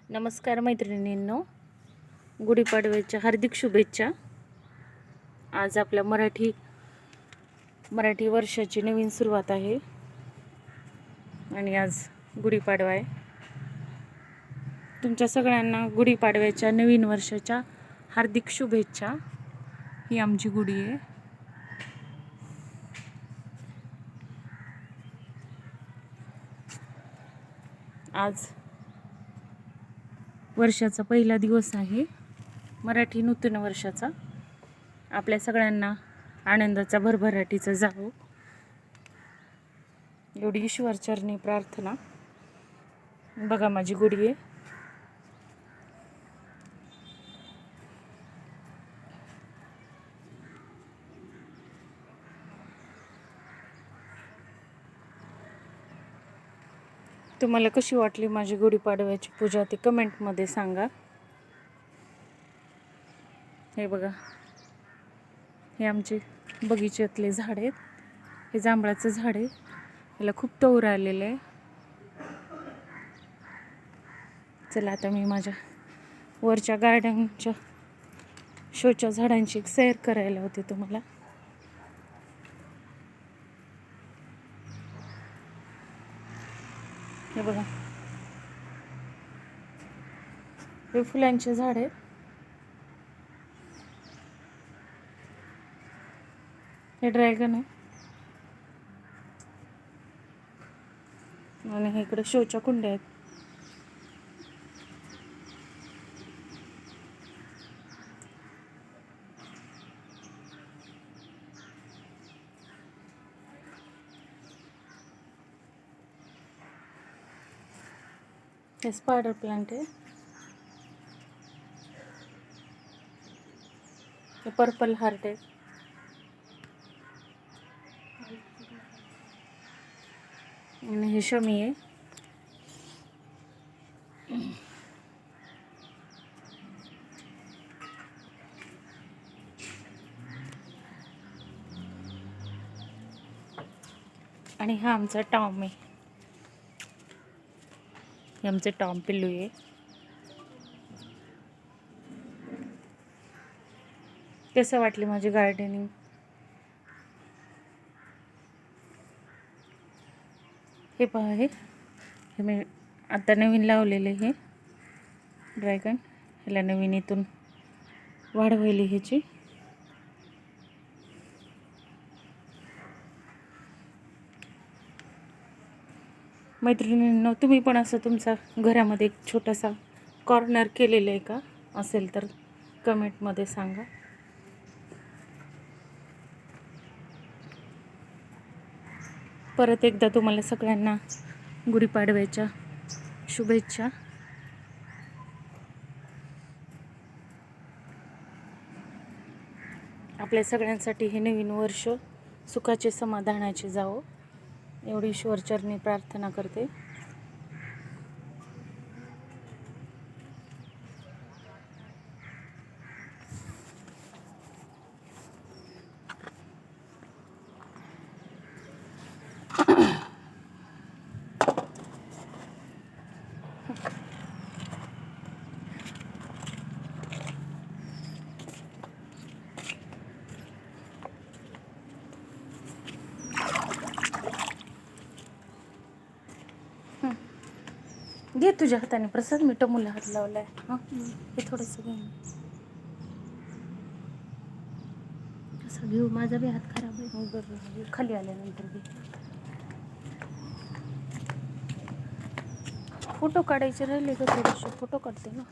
नमस्कार मैत्रिणींनो, गुढीपाडव्याच्या हार्दिक शुभेच्छा। आज आपल्या मराठी वर्षाची नवीन सुरुवात आहे आणि आज गुढीपाडवा आहे। तुमच्या सगळ्यांना गुढीपाडव्याच्या नवीन वर्षाच्या हार्दिक शुभेच्छा। ही आमची गुढी आहे। आज वर्षाचा पहिला दिवस आहे, मराठी नूतन वर्षाचा। आपल्या सगळ्यांना आनंदाचा भरभराटीचा जावो एवढी ईश्वरचरणी प्रार्थना। बघा माझी गुढी आहे। तुम्हाला कशी वाटली माझी गुढीपाडव्याची पूजा ते कमेंटमध्ये सांगा। हे बघा, हे आमचे बगीच्यातले झाड आहेत। हे जांभळाचं झाड आहे, याला खूप तोर आलेलं आहे। चला आता मी माझ्या वरच्या गार्डनच्या शोच्या झाडांची एक सैर करायला होते तुम्हाला। हे बघा, हे फुलांचे झाड आहे। हे ड्रॅगन आहे आणि हे इकडे शोच्या कुंड्या आहेत। हे स्पायडर प्लांट आहे। हे पर्पल हार्ट आहे आणि हे शमी आहे। आणि हा आमचा टॉम आहे। हे आमचे टॉम पिल्लू आहे। कसं वाटली माझी गार्डनिंग? हे पहा, हे मी आता नवीन लावलेले हे ड्रॅगन, ह्याला नवीन इथून वाढ व्हायली ह्याची। मैत्रिणींनो, तुम्ही पण असं तुमचा घरामध्ये एक छोटासा कॉर्नर केलेलं आहे का? असेल तर कमेंटमध्ये सांगा। परत एकदा तुम्हाला सगळ्यांना गुढीपाडव्याच्या शुभेच्छा। आपल्या सगळ्यांसाठी हे नवीन वर्ष सुखाचे समाधानाचे जावो एवढी ईश्वरचरणी प्रार्थना करते। घे तुझ्या हाताने प्रसाद, मी टमूला हात लावलाय। हे थोडंसं घे। असं घेऊ, माझा बी हात खराब आहे। बरं, खाली आल्यानंतर घे। फोटो काढायचे राहिले का? थोडेसे फोटो काढते ना।